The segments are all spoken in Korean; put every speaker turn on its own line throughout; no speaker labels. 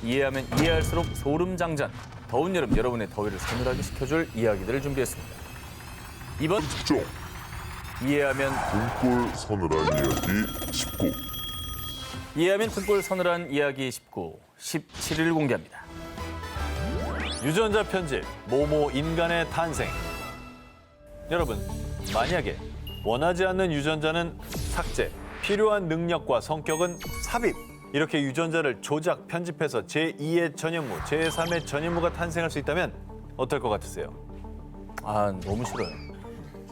이해하면 이해할수록 소름장전. 더운 여름 여러분의 더위를 서늘하게 식혀줄 이야기들을 준비했습니다. 이번
특종
이해하면
등골 서늘한 이야기 19.
이해하면 등골 서늘한 이야기 19, 17일 공개합니다.
유전자 편집, 모모 인간의 탄생. 여러분, 만약에 원하지 않는 유전자는 삭제, 필요한 능력과 성격은 삽입. 이렇게 유전자를 조작, 편집해서 제2의 전현무, 제3의 전현무가 탄생할 수 있다면 어떨 것 같으세요?
아, 너무 싫어요.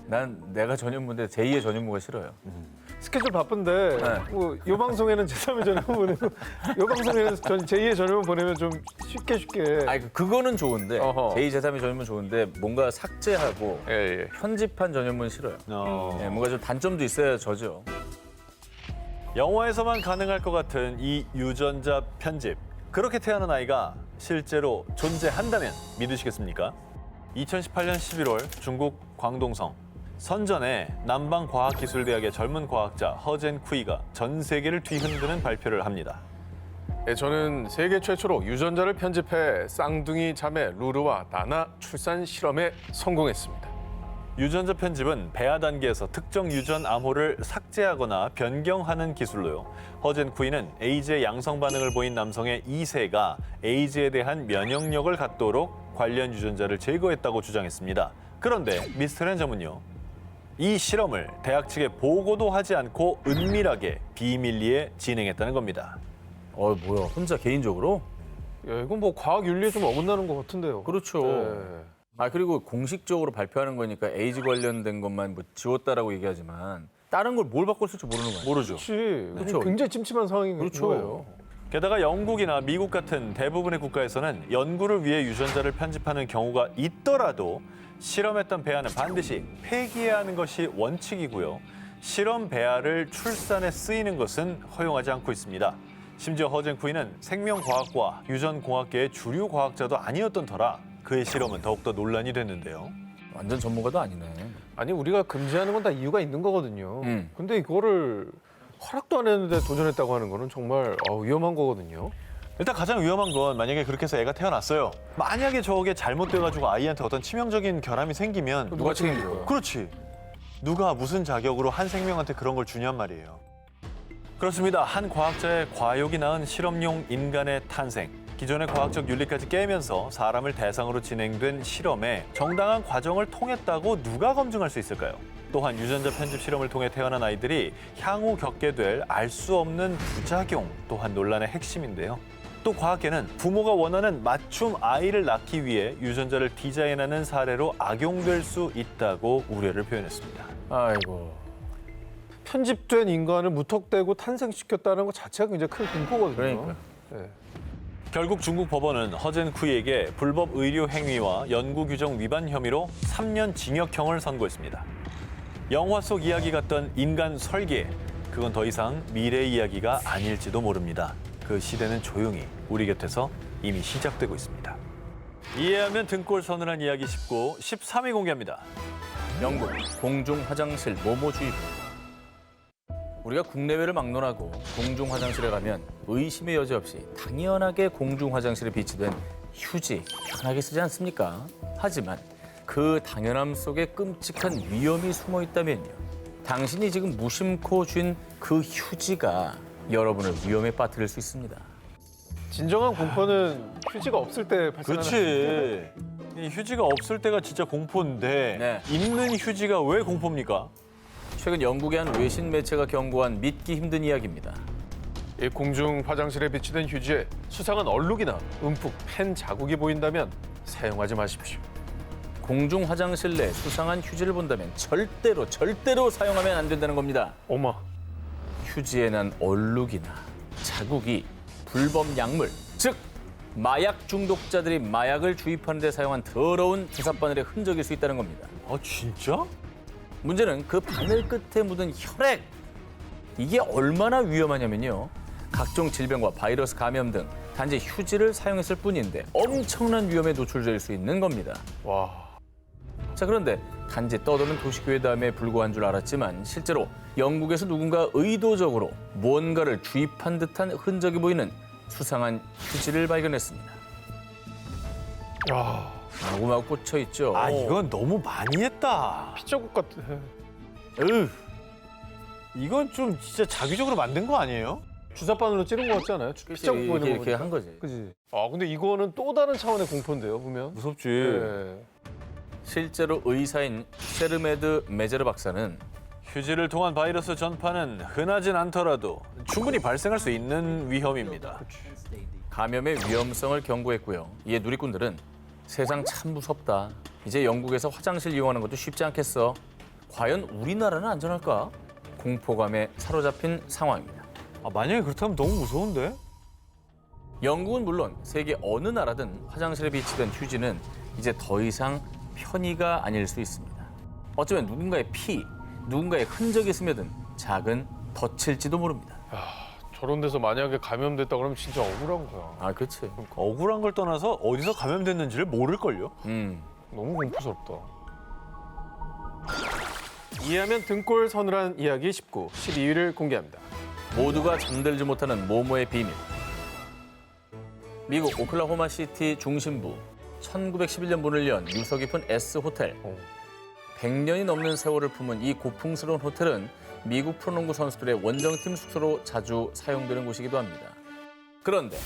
난 내가 전현무인데 제2의 전현무가 싫어요.
스케줄 바쁜데
네.
요 방송에는 제3의 전염 보내고 요 방송에는 제2의 전염 보내면 좀 쉽게
아니, 그거는 좋은데
어허.
제2, 제3의 전현무는 좋은데 뭔가 삭제하고
예.
편집한 전현무는 싫어요. 네, 뭔가 좀 단점도 있어야 저죠.
영화에서만 가능할 것 같은 이 유전자 편집. 그렇게 태어난 아이가 실제로 존재한다면 믿으시겠습니까? 2018년 11월 중국 광동성. 선전에 남방과학기술대학의 젊은 과학자 허젠 쿠이가 전 세계를 뒤흔드는 발표를 합니다.
네, 저는 세계 최초로 유전자를 편집해 쌍둥이 자매 루르와 나나 출산 실험에 성공했습니다.
유전자 편집은 배아 단계에서 특정 유전 암호를 삭제하거나 변경하는 기술로요. 허젠 쿠이는 에이즈의 양성 반응을 보인 남성의 2세가 에이즈에 대한 면역력을 갖도록 관련 유전자를 제거했다고 주장했습니다. 그런데 미스터리한 점은요. 이 실험을 대학 측에 보고도 하지 않고 은밀하게 비밀리에 진행했다는 겁니다.
뭐야, 혼자 개인적으로?
야, 이건 뭐 과학 윤리에 좀 어긋나는 것 같은데요.
그렇죠.
네.
아, 그리고 공식적으로 발표하는 거니까 에이즈 관련된 것만 뭐 지웠다라고 얘기하지만 다른 걸 뭘 바꿨을지 모르는 거예요.
모르죠.
그렇지.
그렇죠.
굉장히 찜찜한 상황인
그렇죠.
거예요.
게다가 영국이나 미국 같은 대부분의 국가에서는 연구를 위해 유전자를 편집하는 경우가 있더라도 실험했던 배아는 반드시 폐기해야 하는 것이 원칙이고요. 실험 배아를 출산에 쓰이는 것은 허용하지 않고 있습니다. 심지어 허젠 쿠이는 생명과학과 유전공학계의 주류 과학자도 아니었던 터라 그의 실험은 더욱더 논란이 됐는데요.
완전 전문가도 아니네.
아니 우리가 금지하는 건 다 이유가 있는 거거든요.
음.
근데 이거를 허락도 안 했는데 도전했다고 하는 거는 정말 위험한 거거든요.
일단 가장 위험한 건 만약에 그렇게 해서 애가 태어났어요. 만약에 저게 잘못돼가지고 아이한테 어떤 치명적인 결함이 생기면
누가 책임져요?
그렇지. 누가 무슨 자격으로 한 생명한테 그런 걸 주냔 말이에요. 그렇습니다. 한 과학자의 과욕이 낳은 실험용 인간의 탄생. 기존의 과학적 윤리까지 깨면서 사람을 대상으로 진행된 실험에 정당한 과정을 통했다고 누가 검증할 수 있을까요? 또한 유전자 편집 실험을 통해 태어난 아이들이 향후 겪게 될 알 수 없는 부작용 또한 논란의 핵심인데요. 또 과학계는 부모가 원하는 맞춤 아이를 낳기 위해 유전자를 디자인하는 사례로 악용될 수 있다고 우려를 표현했습니다.
아이고.
편집된 인간을 무턱대고 탄생시켰다는 것 자체가 굉장히 큰 공포거든요.
그러니까.
네.
결국 중국 법원은 허젠 쿠이에게 불법 의료 행위와 연구 규정 위반 혐의로 3년 징역형을 선고했습니다. 영화 속 이야기 같던 인간 설계, 그건 더 이상 미래 이야기가 아닐지도 모릅니다. 그 시대는 조용히 우리 곁에서 이미 시작되고 있습니다. 이해하면 등골 서늘한 이야기 19, 13위 공개합니다.
영국 공중 화장실 모모 주입. 우리가 국내외를 막론하고 공중 화장실에 가면 의심의 여지 없이 당연하게 공중 화장실에 비치된 휴지 편하게 쓰지 않습니까? 하지만 그 당연함 속에 끔찍한 위험이 숨어 있다면요. 당신이 지금 무심코 쥔 그 휴지가 여러분을 위험에 빠뜨릴 수 있습니다.
진정한 공포는 휴지가 없을 때 발생하는
그렇지. 이 휴지가 없을 때가 진짜 공포인데
네.
있는 휴지가 왜 공포입니까?
최근 영국의 한 외신 매체가 경고한 믿기 힘든 이야기입니다.
이 공중 화장실에 비치된 휴지에 수상한 얼룩이나 움푹 펜 자국이 보인다면 사용하지 마십시오.
공중 화장실 내 수상한 휴지를 본다면 절대로 사용하면 안 된다는 겁니다.
어머.
휴지에 난 얼룩이나 자국이 불법 약물, 즉 마약 중독자들이 마약을 주입하는 데 사용한 더러운 주사바늘의 흔적일 수 있다는 겁니다.
아 진짜?
문제는 그 바늘 끝에 묻은 혈액. 이게 얼마나 위험하냐면요. 각종 질병과 바이러스 감염 등 단지 휴지를 사용했을 뿐인데 엄청난 위험에 노출될 수 있는 겁니다.
와.
자, 그런데 단지 떠도는 도시괴담에 불과한 줄 알았지만 실제로 영국에서 누군가 의도적으로 무언가를 주입한 듯한 흔적이 보이는 수상한 휴지를 발견했습니다.
야,
마구마구 꽂혀 있죠.
아, 이건 너무 많이 했다.
피자국 같아.
으, 이건 좀 진짜 자기적으로 만든 거 아니에요?
주사바늘로 찌른 거 같지 않아요? 피자국
이렇게,
보이는 거
이렇게
보니까.
한 거지.
그지.
아, 근데 이거는 또 다른 차원의 공포인데요, 보면.
무섭지.
네.
실제로 의사인 셰르메드 메제르 박사는
휴지를 통한 바이러스 전파는 흔하진 않더라도 충분히 발생할 수 있는 위험입니다.
감염의 위험성을 경고했고요. 이에 누리꾼들은 세상 참 무섭다. 이제 영국에서 화장실 이용하는 것도 쉽지 않겠어. 과연 우리나라는 안전할까? 공포감에 사로잡힌 상황입니다.
아, 만약에 그렇다면 너무 무서운데?
영국은 물론 세계 어느 나라든 화장실에 비치된 휴지는 이제 더 이상 편의가 아닐 수 있습니다. 어쩌면 누군가의 피, 누군가의 흔적이 스며든 작은 덫일지도 모릅니다.
저런 데서 만약에 감염됐다 그러면 진짜 억울한 거야.
아, 그렇지.
억울한 걸 떠나서 어디서 감염됐는지를 모를걸요?
너무 공포스럽다. 이해하면 등골 서늘한 이야기 19, 12위를 공개합니다.
모두가 잠들지 못하는 모모의 비밀. 미국 오클라호마 시티 중심부 1911년 문을 연 유서 깊은 S 호텔. 100년이 넘는 세월을 품은 이 고풍스러운 호텔은 미국 프로농구 선수들의 원정팀 숙소로 자주 사용되는 곳이기도 합니다. 그런데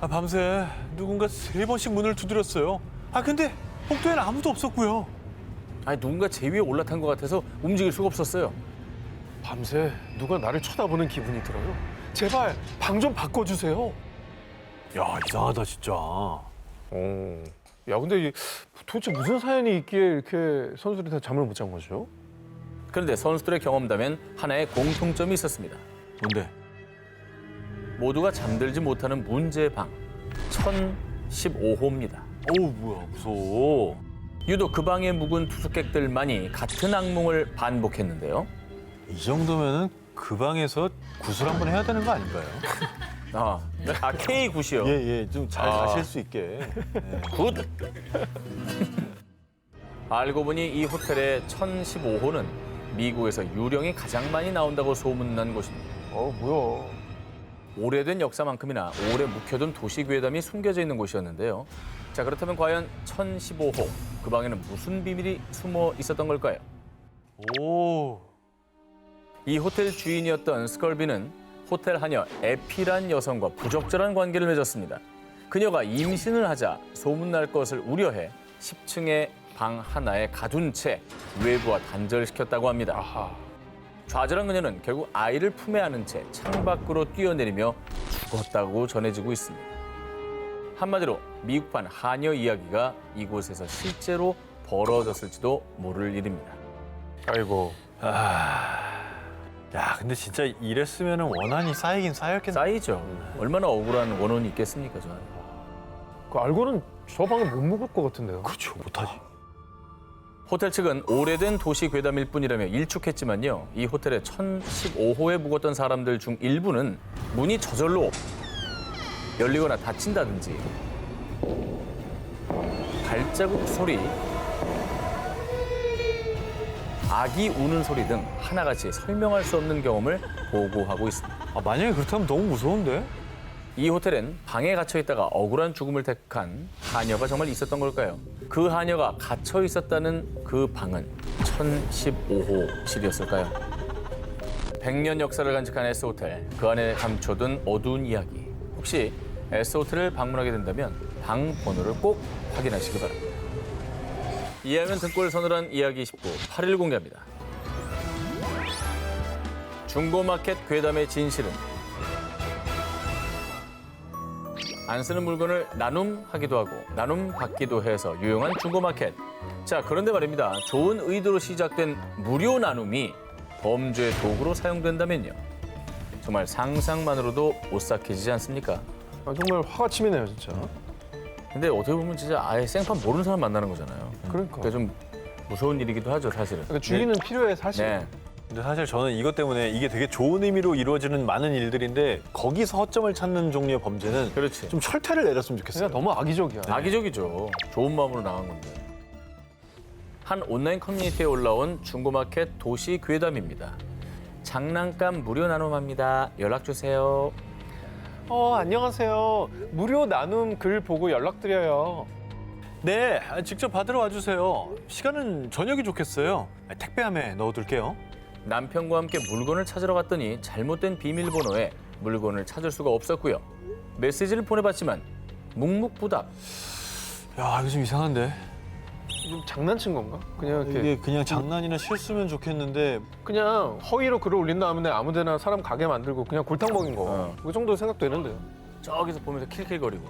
아, 밤새 누군가 3번씩 문을 두드렸어요. 아, 근데 복도에는 아무도 없었고요.
아니, 누군가 제 위에 올라탄 것 같아서 움직일 수가 없었어요.
밤새 누가 나를 쳐다보는 기분이 들어요. 제발 방 좀 바꿔주세요.
야, 이상하다 진짜.
야, 근데 도대체 무슨 사연이 있기에 이렇게 선수들이 다 잠을 못 잔 거죠?
그런데 선수들의 경험담엔 하나의 공통점이 있었습니다.
뭔데?
모두가 잠들지 못하는 문제의 방 1015호입니다.
어우, 뭐야, 무서워.
유독 그 방에 묵은 투숙객들만이 같은 악몽을 반복했는데요.
이 정도면은 그 방에서 구슬 한번 해야 되는 거 아닌가요?
K9이요.
예, 좀 잘
아.
자실 수 있게.
굿. 알고 보니 이 호텔의 1015호는 미국에서 유령이 가장 많이 나온다고 소문난 곳입니다.
뭐야.
오래된 역사만큼이나 오래 묵혀둔 도시괴담이 숨겨져 있는 곳이었는데요. 자, 그렇다면 과연 1015호, 그 방에는 무슨 비밀이 숨어 있었던 걸까요?
오.
이 호텔 주인이었던 스컬비는 호텔 하녀 에피란 여성과 부적절한 관계를 맺었습니다. 그녀가 임신을 하자 소문날 것을 우려해 10층의 방 하나에 가둔 채 외부와 단절시켰다고 합니다.
아하.
좌절한 그녀는 결국 아이를 품에 안은 채 창밖으로 뛰어내리며 죽었다고 전해지고 있습니다. 한마디로 미국판 하녀 이야기가 이곳에서 실제로 벌어졌을지도 모를 일입니다.
아이고.
야, 근데 진짜 이랬으면 원한이 쌓이긴 쌓였겠네.
쌓이죠. 얼마나 억울한 원혼이 있겠습니까, 저는.
그 알고는 저 방에 못 묵을 것 같은데요.
그렇죠, 못하지.
호텔 측은 오래된 도시 괴담일 뿐이라며 일축했지만요. 이 호텔의 1015호에 묵었던 사람들 중 일부는 문이 저절로 열리거나 닫힌다든지 발자국 소리, 아기 우는 소리 등 하나같이 설명할 수 없는 경험을 보고하고 있습니다.
아, 만약에 그렇다면 너무 무서운데?
이 호텔엔 방에 갇혀 있다가 억울한 죽음을 택한 하녀가 정말 있었던 걸까요? 그 하녀가 갇혀 있었다는 그 방은 1015호실이었을까요? 100년 역사를 간직한 S호텔, 그 안에 감춰둔 어두운 이야기. 혹시 S호텔을 방문하게 된다면 방 번호를 꼭 확인하시기 바랍니다. 이해하면 등골 서늘한 이야기 19, 8일 공개합니다. 중고마켓 괴담의 진실은 안 쓰는 물건을 나눔하기도 하고 나눔받기도 해서 유용한 중고마켓. 자, 그런데 말입니다. 좋은 의도로 시작된 무료 나눔이 범죄의 도구로 사용된다면요. 정말 상상만으로도 오싹해지지 않습니까?
정말 화가 치미네요, 진짜.
근데 어떻게 보면 진짜 아예 생판 모르는 사람 만나는 거잖아요.
그러니까.
그러니까 좀 무서운 일이기도 하죠, 사실은.
그러니까 주의는 필요해, 사실.
네.
근데 사실 저는 이것 때문에 이게 되게 좋은 의미로 이루어지는 많은 일들인데 거기서 허점을 찾는 종류의 범죄는
그렇지.
좀 철퇴를 내렸으면 좋겠어요.
그냥 너무 악의적이야.
악의적이죠. 좋은 마음으로 나간 건데. 한 온라인 커뮤니티에 올라온 중고마켓 도시 괴담입니다. 장난감 무료 나눔합니다. 연락 주세요.
안녕하세요. 무료 나눔 글 보고 연락드려요.
네, 직접 받으러 와주세요. 시간은 저녁이 좋겠어요. 택배함에 넣어둘게요.
남편과 함께 물건을 찾으러 갔더니 잘못된 비밀번호에 물건을 찾을 수가 없었고요. 메시지를 보내봤지만 묵묵부답.
야, 이거 좀 이상한데?
좀 장난친 건가? 그냥 이렇게
이게 그냥 장난이나 실수면 좋겠는데
그냥 허위로 글을 올린 다음에 아무데나 사람 가게 만들고 그냥 골탕 먹인 거.
어.
그 정도 생각되는데요.
저기서 보면서 킬킬거리고.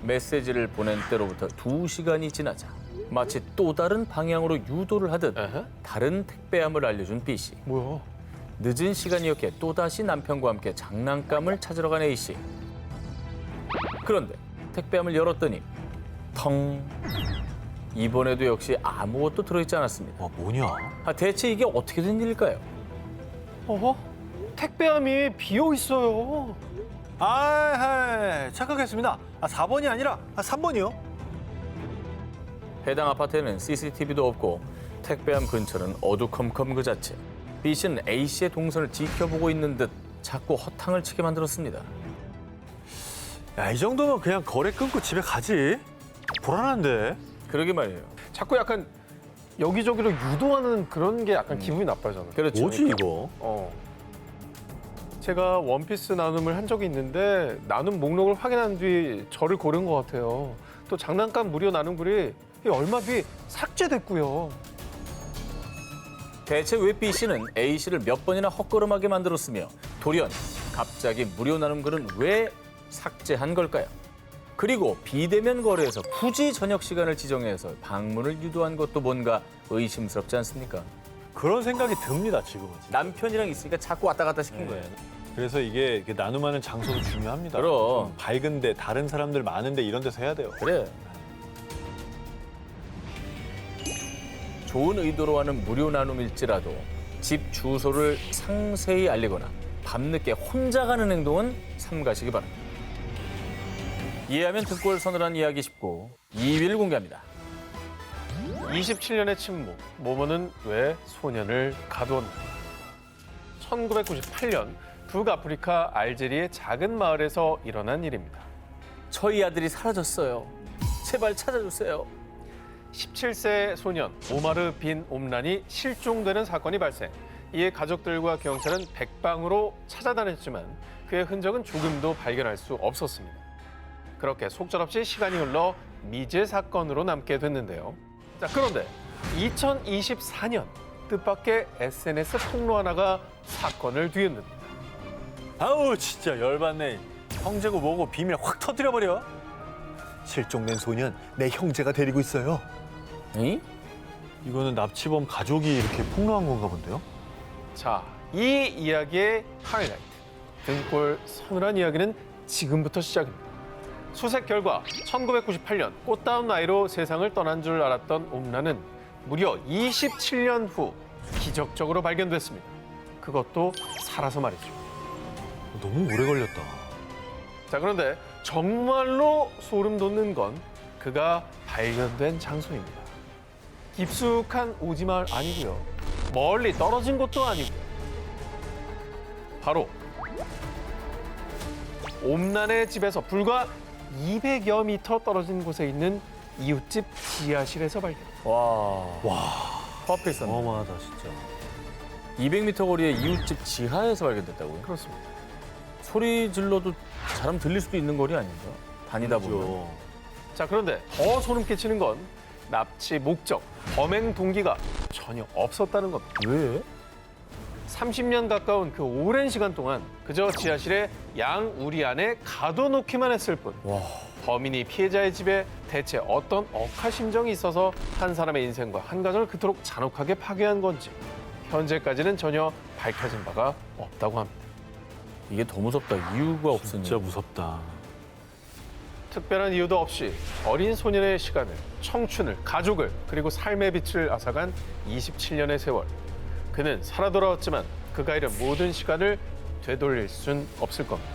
메시지를 보낸 때로부터 2시간이 지나자 마치 또 다른 방향으로 유도를 하듯
에헤?
다른 택배함을 알려준 B씨.
뭐야?
늦은 시간이었기에 또다시 남편과 함께 장난감을 찾으러 간 A씨. 그런데 택배함을 열었더니 텅. 이번에도 역시 아무것도 들어있지 않았습니다.
와, 뭐냐?
대체 이게 어떻게 된 일일까요?
택배함이 비어 있어요.
착각했습니다. 4번이 아니라 3번이요?
해당 아파트에는 CCTV도 없고 택배함 근처는 어두컴컴 그 자체. B씨는 A씨의 동선을 지켜보고 있는 듯 자꾸 허탕을 치게 만들었습니다.
야, 이 정도면 그냥 거래 끊고 집에 가지. 불안한데?
그러게 말이에요.
자꾸 약간 여기저기로 유도하는 그런 게 약간 기분이 나빠져요.
그렇죠.
뭐지 이거?
제가 원피스 나눔을 한 적이 있는데 나눔 목록을 확인한 뒤 저를 고른 것 같아요. 또 장난감 무료 나눔 글이 얼마 뒤 삭제됐고요.
대체 왜 B씨는 A씨를 몇 번이나 헛걸음하게 만들었으며 돌연 갑자기 무료 나눔 글은 왜 삭제한 걸까요? 그리고 비대면 거래에서 굳이 저녁 시간을 지정해서 방문을 유도한 것도 뭔가 의심스럽지 않습니까?
그런 생각이 듭니다, 지금은.
남편이랑 있으니까 자꾸 왔다 갔다 시킨 거예요.
그래서 이게 나눔하는 장소도 중요합니다.
그럼.
좀 밝은데 다른 사람들 많은데 이런 데서 해야 돼요.
그래. 좋은 의도로 하는 무료 나눔일지라도 집 주소를 상세히 알리거나 밤늦게 혼자 가는 행동은 삼가시기 바랍니다. 이해하면 등골 서늘한 이야기 19, 2위를 공개합니다.
27년의 침묵, 모모는 왜 소년을 가두었나. 1998년 북아프리카 알제리의 작은 마을에서 일어난 일입니다.
저희 아들이 사라졌어요. 제발 찾아주세요.
17세 소년 오마르 빈 옴란이 실종되는 사건이 발생. 이에 가족들과 경찰은 백방으로 찾아다녔지만 그의 흔적은 조금도 발견할 수 없었습니다. 그렇게 속절없이 시간이 흘러 미제 사건으로 남게 됐는데요. 자, 그런데 2024년 뜻밖의 SNS 폭로 하나가 사건을 뒤흔듭니다.
아우, 진짜 열받네. 형제고 뭐고 비밀 확 터뜨려버려. 실종된 소년 내 형제가 데리고 있어요.
응?
이거는 납치범 가족이 이렇게 폭로한 건가 본데요?
자, 이 이야기의 하이라이트. 등골 서늘한 이야기는 지금부터 시작입니다. 수색 결과 1998년 꽃다운 나이로 세상을 떠난 줄 알았던 옴란은 무려 27년 후 기적적으로 발견됐습니다. 그것도 살아서 말이죠.
너무 오래 걸렸다.
자, 그런데 정말로 소름 돋는 건 그가 발견된 장소입니다. 깊숙한 오지마을 아니고요. 멀리 떨어진 곳도 아니고요. 바로 옴란의 집에서 불과 200여 미터 떨어진 곳에 있는 이웃집 지하실에서 발견.
커피 선
어마어마하다, 진짜.
200m 거리의 이웃집 지하에서 발견됐다고요?
그렇습니다.
소리 질러도 사람 들릴 수도 있는 거리 아닌가? 다니다 보면.
그렇죠.
자, 그런데 더 소름 끼치는 건 납치 목적, 범행 동기가 전혀 없었다는 겁니다.
왜?
30년 가까운 그 오랜 시간 동안 그저 지하실에 양 우리 안에 가둬놓기만 했을 뿐 범인이 피해자의 집에 대체 어떤 억하 심정이 있어서 한 사람의 인생과 한 가정을 그토록 잔혹하게 파괴한 건지 현재까지는 전혀 밝혀진 바가 없다고 합니다.
이게 더 무섭다. 이유가 없으니.
진짜 무섭다.
특별한 이유도 없이 어린 소년의 시간을, 청춘을, 가족을 그리고 삶의 빛을 앗아간 27년의 세월. 그는 살아 돌아왔지만 그가 잃은 모든 시간을 되돌릴 순 없을 겁니다.